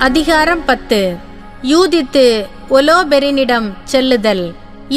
அதிகாரம் 10. யூதித்து ஒலோபெரினிடம் செல்லுதல்.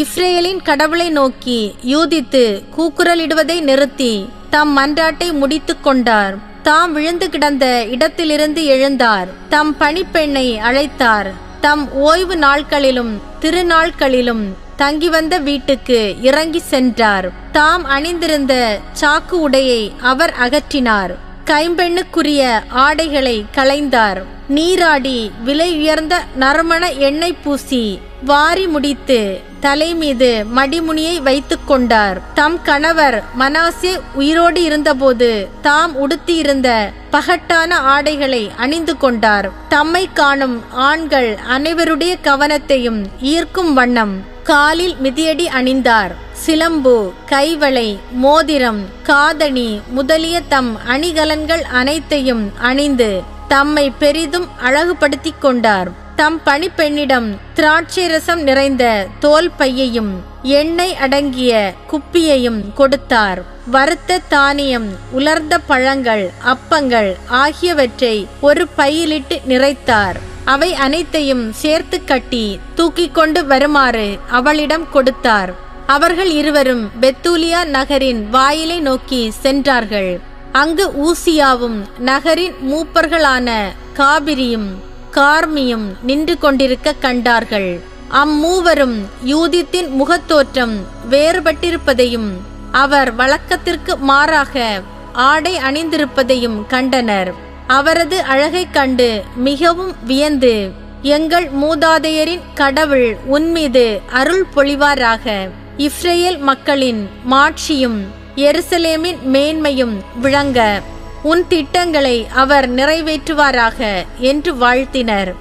இஸ்ரேலின் கடவுளை நோக்கி யூதித்து கூக்குரலிடுவதை நிறுத்தி தம் மன்றாட்டை முடித்து கொண்டார். தாம் விழுந்து கிடந்த இடத்திலிருந்து எழுந்தார். தம் பணிப்பெண்ணை அழைத்தார். தம் ஓய்வு நாட்களிலும் திருநாட்களிலும் தங்கி வந்த வீட்டுக்கு இறங்கி சென்றார். தாம் அணிந்திருந்த சாக்கு உடையை அவர் அகற்றினார். கைம்பெண்ணுக்குரிய ஆடைகளை களைந்தார். நீராடி விலை உயர்ந்த நறுமண எண்ணெய் பூசி வாரி முடித்து தலை மீது மடிமுனியை வைத்துக் கொண்டார். தம் கணவர் மனாசே உயிரோடு இருந்தபோது தாம் உடுத்தியிருந்த பகட்டான ஆடைகளை அணிந்து கொண்டார். தம்மை காணும் ஆண்கள் அனைவருடைய கவனத்தையும் ஈர்க்கும் வண்ணம் காலில் மிதியடி அணிந்தார். சிலம்பு, கைவளை, மோதிரம், காதணி முதலிய தம் அணிகலன்கள் அனைத்தையும் அணிந்து தம்மை பெரிதும் அழகுபடுத்திக் கொண்டார். தம் பணிப்பெண்ணிடம் திராட்சை ரசம் நிறைந்த தோல் பையையும் எண்ணெய் அடங்கிய குப்பியையும் கொடுத்தார். வறுத்த தானியம், உலர்ந்த பழங்கள், அப்பங்கள் ஆகியவற்றை ஒரு பையிலிட்டு நிறைத்தார். அவை அனைத்தையும் சேர்த்து கட்டி தூக்கிக் கொண்டு வருமாறு அவளிடம் கொடுத்தார். அவர்கள் இருவரும் பெத்தூலியா நகரின் வாயிலை நோக்கி சென்றார்கள். அங்கு ஊசியாவும் நகரின் மூப்பர்களான காபிரியும் கார்மியும் நின்று கொண்டிருக்க கண்டார்கள். அம்மூவரும் யூதித்தின் முகத்தோற்றம் வேறுபட்டிருப்பதையும் அவர் வழக்கத்திற்கு மாறாக ஆடை அணிந்திருப்பதையும் கண்டனர். அவரது அழகை கண்டு மிகவும் வியந்து, எங்கள் மூதாதையரின் கடவுள் உன்மீது அருள் பொழிவாராக, இஸ்ரேல் மக்களின் மாட்சியும் எருசலேமின் மேன்மையும் விளங்க உன் திட்டங்களை அவர் நிறைவேற்றுவாராக என்று வாழ்த்தினர்.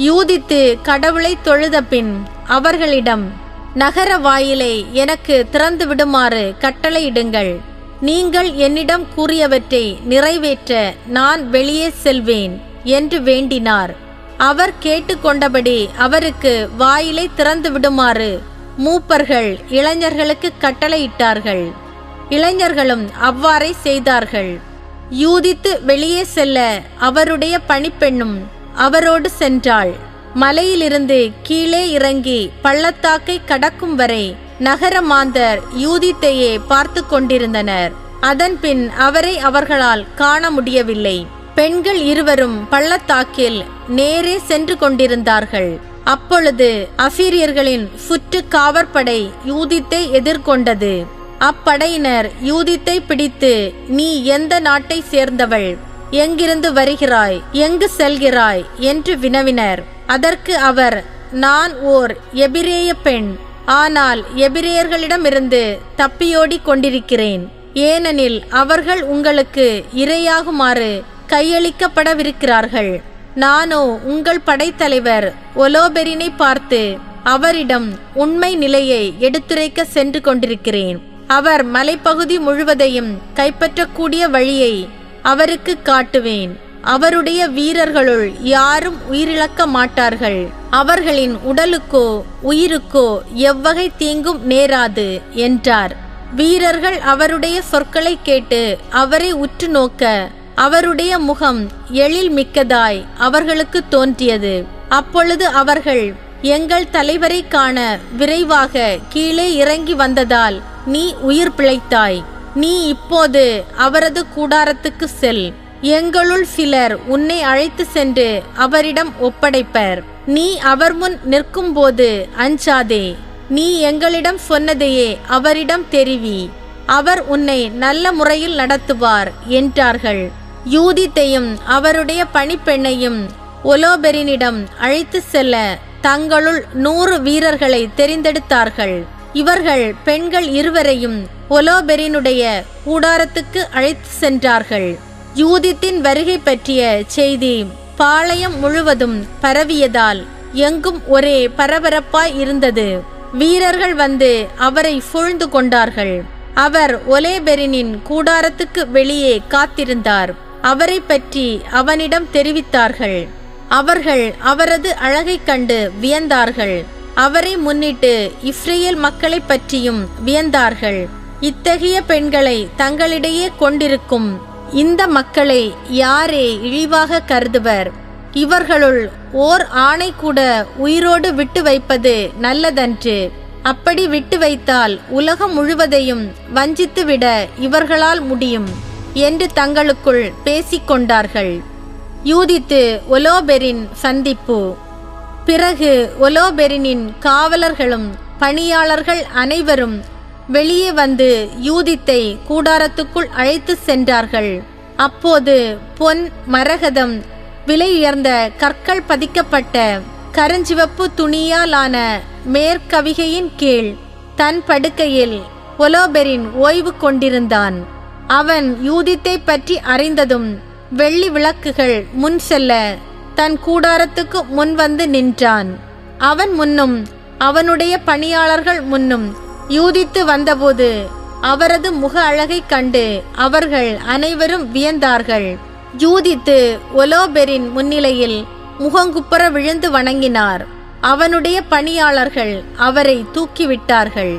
யூதித்து கடவுளை தொழுத பின் அவர்களிடம், நகர வாயிலை எனக்கு திறந்து விடுமாறு கட்டளையிடுங்கள். நீங்கள் என்னிடம் கூறியவற்றை நிறைவேற்ற நான் வெளியே செல்வேன் என்று வேண்டினார். அவர் கேட்டுக்கொண்டபடி அவருக்கு வாயிலை திறந்து விடுமாறு மூப்பர்கள் இளைஞர்களுக்கு கட்டளையிட்டார்கள். இளைஞர்களும் அவ்வாறே செய்தார்கள். யூதித்து வெளியே செல்ல அவருடைய பணிப்பெண்ணும் அவரோடு சென்றாள். மலையிலிருந்து கீழே இறங்கி பள்ளத்தாக்கை கடக்கும் வரை நகர மாந்தர் யூதித்தையே பார்த்து கொண்டிருந்தனர். அதன் பின் அவரை அவர்களால் காண முடியவில்லை. பெண்கள் இருவரும் பள்ளத்தாக்கில் நேரே சென்று கொண்டிருந்தார்கள். அப்பொழுது அசீரியர்களின் சுற்று காவற்படை யூதித்தை எதிர்கொண்டது. அப்படையினர் யூதித்தை பிடித்து, நீ எந்த நாட்டை சேர்ந்தவள்? எங்கிருந்து வருகிறாய்? எங்கு செல்கிறாய்? என்று வினவினர். அதற்கு அவர், நான் ஓர் எபிரேய பெண், ஆனால் எபிரேயர்களிடமிருந்து தப்பியோடி கொண்டிருக்கிறேன். ஏனெனில் அவர்கள் உங்களுக்கு இரையாகுமாறு கையளிக்கப்படவிருக்கிறார்கள். நானோ உங்கள் படைத்தலைவர் ஒலோபெரினை பார்த்து அவரிடம் உண்மை நிலையை எடுத்துரைக்க சென்று கொண்டிருக்கிறேன். அவர் மலைப்பகுதி முழுவதையும் கைப்பற்றக்கூடிய வழியை அவருக்கு காட்டுவேன். அவருடைய வீரர்களுள் யாரும் உயிரிழக்க மாட்டார்கள். அவர்களின் உடலுக்கோ உயிருக்கோ எவ்வகை தீங்கும் நேராது என்றார். வீரர்கள் அவருடைய சொற்களை கேட்டு அவரை உற்று நோக்க அவருடைய முகம் எழில் மிக்கதாய் அவர்களுக்கு தோன்றியது. அப்பொழுது அவர்கள், எங்கள் தலைவரை காண விரைவாக கீழே இறங்கி வந்ததால் நீ உயிர் பிழைத்தாய். நீ இப்போது அவரது கூடாரத்துக்கு செல். எங்களுள் சிலர் உன்னை அழைத்து சென்று அவரிடம் ஒப்படைப்பர். நீ அவர் முன் நிற்கும்போது அஞ்சாதே. நீ எங்களிடம் சொன்னதையே அவரிடம் தெரிவி. அவர் உன்னை நல்ல முறையில் நடத்துவார் என்றார்கள். யூதித்தையும் அவருடைய பணிப்பெண்ணையும் ஒலோபெரினிடம் அழைத்து செல்ல தங்களுள் 100 வீரர்களை தெரிந்தெடுத்தார்கள். இவர்கள் பெண்கள் இருவரையும் ஒலோபெரினுடைய கூடாரத்துக்கு அழைத்து சென்றார்கள். யூதித்தின் வருகை பற்றிய செய்தி பாளையம் முழுவதும் பரவியதால் எங்கும் ஒரே பரபரப்பாய் இருந்தது. வீரர்கள் வந்து அவரை சூழ்ந்து கொண்டார்கள். அவர் ஒலோபெரினின் கூடாரத்துக்கு வெளியே காத்திருந்தார். அவரை பற்றி அவனிடம் தெரிவித்தார்கள். அவர்கள் அவரது அழகை கண்டு வியந்தார்கள். அவரை முன்னிட்டு இஸ்ரேல் மக்களை பற்றியும் வியந்தார்கள். இத்தகைய பெண்களை தங்களிடையே கொண்டிருக்கும் இந்த மக்களை யாரே இழிவாக கருதுவர்? இவர்களுள் ஓர் ஆணை கூட உயிரோடு விட்டு வைப்பது நல்லதன்று. அப்படி விட்டு வைத்தால் உலகம் முழுவதையும் வஞ்சித்துவிட இவர்களால் முடியும் என்று தங்களுக்குள் பேசிக்கொண்டார்கள். யூதித்து ஒலோபெரின் சந்திப்பு. பிறகு ஒலோபெரினின் காவலர்களும் பணியாளர்கள் அனைவரும் வெளியே வந்து யூதித்தை கூடாரத்துக்குள் அழைத்து சென்றார்கள். அப்போது பொன், மரகதம், விலையுயர்ந்த கற்கள் பதிக்கப்பட்ட கருஞ்சிவப்பு துணியாலான மேற்கவிகையின் கீழ் தன் படுக்கையில் ஒலோபெரின் ஓய்வு கொண்டிருந்தான். அவன் யூதித்தை பற்றி அறிந்ததும் வெள்ளி விளக்குகள் முன் செல்ல தன் கூடாரத்துக்கு முன் வந்து நின்றான். அவன் முன்னும் அவனுடைய பணியாளர்கள் முன்னும் யூதித்து வந்தபோது அவரது முக அழகைக் கண்டு அவர்கள் அனைவரும் வியந்தார்கள். யூதித்து ஒலோபெரின் முன்னிலையில் முகங்குப்புற விழுந்து வணங்கினார். அவனுடைய பணியாளர்கள் அவரை தூக்கிவிட்டார்கள்.